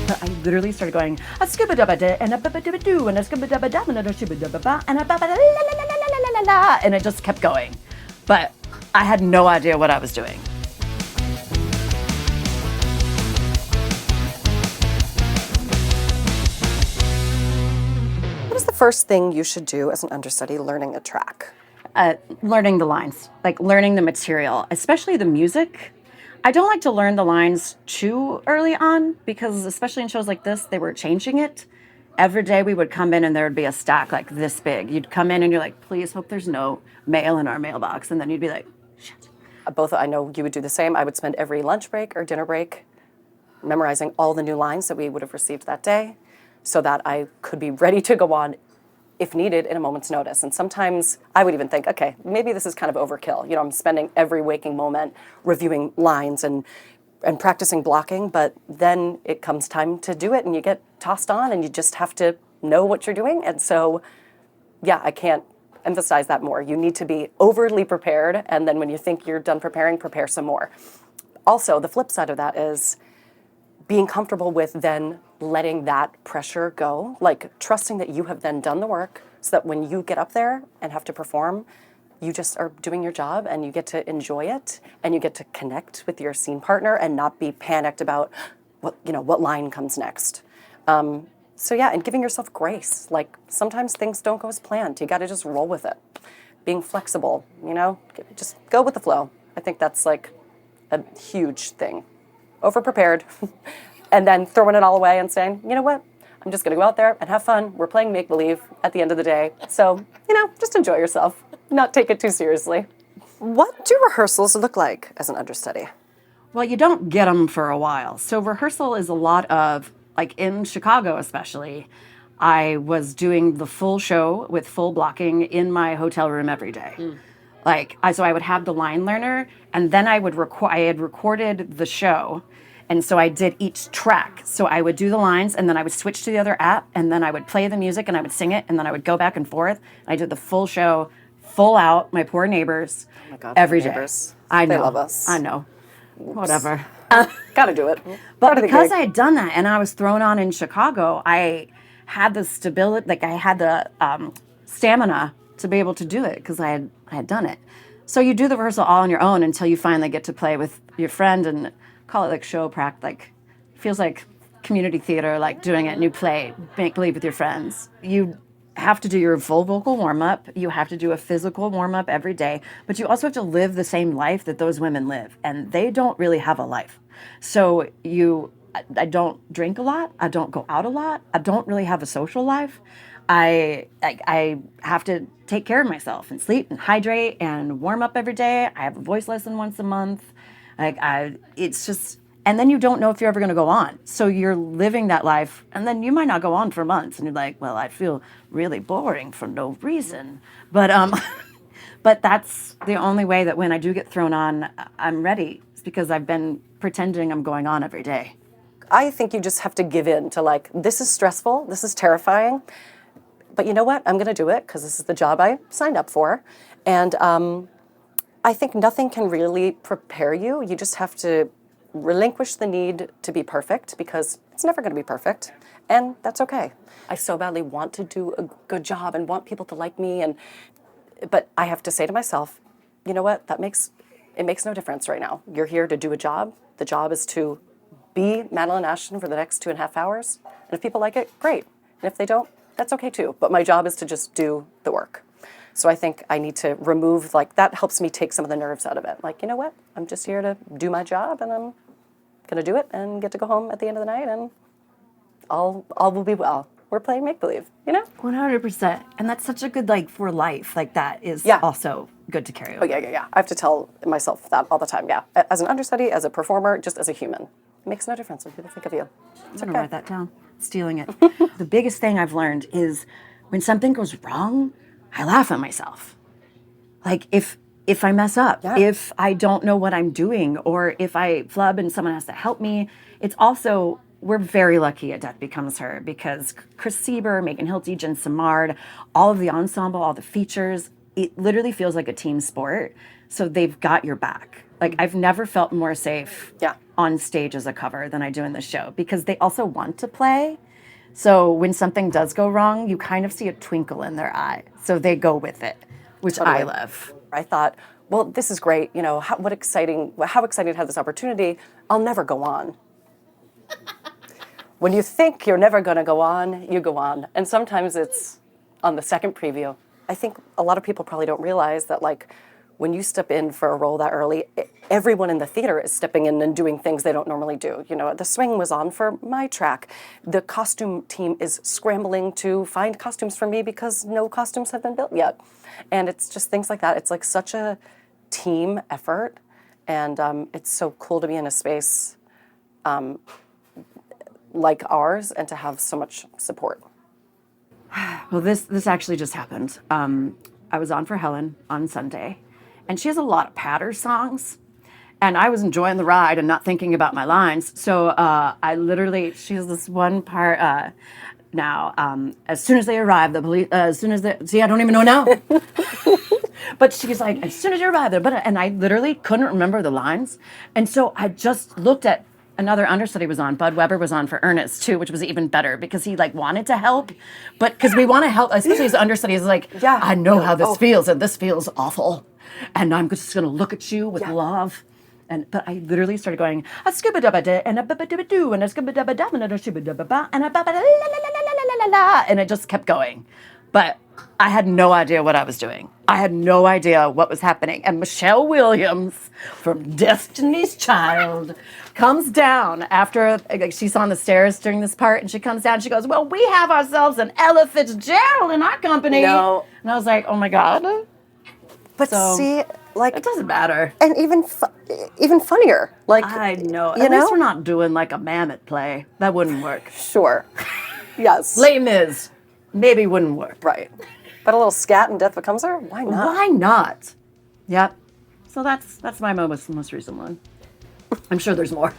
I literally started going a scuba dubba da and a bubba dubba doo and a scuba dubba dub and a scuba dubba ba and a bubba la la la la la la la, and it just kept going. But I had no idea what I was doing. What is the first thing you should do as an understudy learning a track? Learning the lines, like learning the material, especially the music. I don't like to learn the lines too early on because, especially in shows like this, they were changing it. Every day we would come in and there would be a stack like this big. You'd come in and you're like, please hope there's no mail in our mailbox. And then you'd be like, shit. Both, I know you would do the same. I would spend every lunch break or dinner break memorizing all the new lines that we would have received that day so that I could be ready to go on if needed in a moment's notice. And sometimes I would even think, okay, maybe this is kind of overkill. You know, I'm spending every waking moment reviewing lines and practicing blocking, but then it comes time to do it and you get tossed on and you just have to know what you're doing. And so, yeah, I can't emphasize that more. You need to be overly prepared, and then when you think you're done preparing, prepare some more. Also, the flip side of that is being comfortable with then letting that pressure go, like trusting that you have then done the work so that when you get up there and have to perform, you just are doing your job and you get to enjoy it and you get to connect with your scene partner and not be panicked about what line comes next. So yeah, and giving yourself grace. Like sometimes things don't go as planned. You got to just roll with it. Being flexible, just go with the flow. I think that's like a huge thing. Over-prepared, and then throwing it all away and saying, you know what, I'm just going to go out there and have fun. We're playing make-believe at the end of the day. So, just enjoy yourself. Not take it too seriously. What do rehearsals look like as an understudy? Well, you don't get them for a while. So rehearsal is a lot of, like in Chicago especially, I was doing the full show with full blocking in my hotel room every day. So I would have the line learner, and then I had recorded the show, and so I did each track. So I would do the lines, and then I would switch to the other app, and then I would play the music, and I would sing it, and then I would go back and forth. I did the full show, full out, my poor neighbors, oh my God, every neighbors. day. I know. They love us. I know. Oops. Whatever. Gotta do it. But because I had done that, and I was thrown on in Chicago, I had the stability, like I had the stamina to be able to do it because I had done it. So you do the rehearsal all on your own until you finally get to play with your friend and call it like show practice. Like feels like community theater, like doing a new play, make believe with your friends. You have to do your full vocal warm up. You have to do a physical warm up every day, but you also have to live the same life that those women live, and they don't really have a life. So I don't drink a lot. I don't go out a lot. I don't really have a social life. I have to take care of myself and sleep and hydrate and warm up every day. I have a voice lesson once a month. It's just, and then you don't know if you're ever going to go on. So you're living that life, and then you might not go on for months, and you're like, well, I feel really boring for no reason. But but that's the only way that when I do get thrown on, I'm ready. It's because I've been pretending I'm going on every day. I think you just have to give in to like, this is stressful, this is terrifying, but you know what? I'm going to do it because this is the job I signed up for. And I think nothing can really prepare you. You just have to relinquish the need to be perfect because it's never going to be perfect. And that's okay. I so badly want to do a good job and want people to like me. But I have to say to myself, you know what? It makes no difference right now. You're here to do a job. The job is to be Madeline Ashton for the next 2.5 hours. And if people like it, great. And if they don't, that's okay too. But my job is to just do the work. So I think I need to remove, that helps me take some of the nerves out of it. Like, you know what? I'm just here to do my job, and I'm going to do it and get to go home at the end of the night, and all will be well. We're playing make-believe, 100%. And that's such a good, for life. That is also good to carry over. Oh, yeah. I have to tell myself that all the time, yeah. As an understudy, as a performer, just as a human. It makes no difference what people think of you. I'm going to write that down. Stealing it. The biggest thing I've learned is when something goes wrong, I laugh at myself. Like if I mess up, if I don't know what I'm doing, or if I flub and someone has to help me. It's also, we're very lucky at Death Becomes Her because Chris Sieber, Megan Hilty, Jen Samard, all of the ensemble, all the features, it literally feels like a team sport. So they've got your back. I've never felt more safe on stage as a cover than I do in the show, because they also want to play. So when something does go wrong, you kind of see a twinkle in their eye. So they go with it, which I love. I thought, well, this is great. You know, how exciting to have this opportunity. I'll never go on. When you think you're never going to go on, you go on. And sometimes it's on the second preview. I think a lot of people probably don't realize that, like, when you step in for a role that early, everyone in the theater is stepping in and doing things they don't normally do. You know, the swing was on for my track. The costume team is scrambling to find costumes for me because no costumes have been built yet. And it's just things like that. It's like such a team effort. And it's so cool to be in a space like ours and to have so much support. Well, this actually just happened. I was on for Helen on Sunday, and she has a lot of patter songs, and I was enjoying the ride and not thinking about my lines. So I literally, she has this one part now. As soon as they arrive, the police. As soon as they see, I don't even know now. But she's like, as soon as you arrive, and I literally couldn't remember the lines, and so I just looked at. Another understudy was on. Bud Weber was on for Ernest too, which was even better because he like wanted to help, but because we want to help, especially as understudies, like, yeah, I know how this feels, and this feels awful, and I'm just gonna look at you with love, but I literally started going a scuba dubba da and a bubba dubba doo and a scuba dubba dub and a scuba dubba ba and a bubba la la la la la la la, and it just kept going, but I had no idea what I was doing. I had no idea what was happening. And Michelle Williams from Destiny's Child comes down after, like, she's on the stairs during this part, and she comes down and she goes, well, we have ourselves an Ella Fitzgerald in our company. No. And I was like, oh my God. But So, see, like, it doesn't matter. and even funnier. Like, I know. You At know? least we're not doing like a Mammoth play. That wouldn't work. Sure. Yes. Les Mis maybe wouldn't work. Right. But a little scat and Death Becomes Her? Why not? Why not? Yep. So that's my most recent one. I'm sure there's more.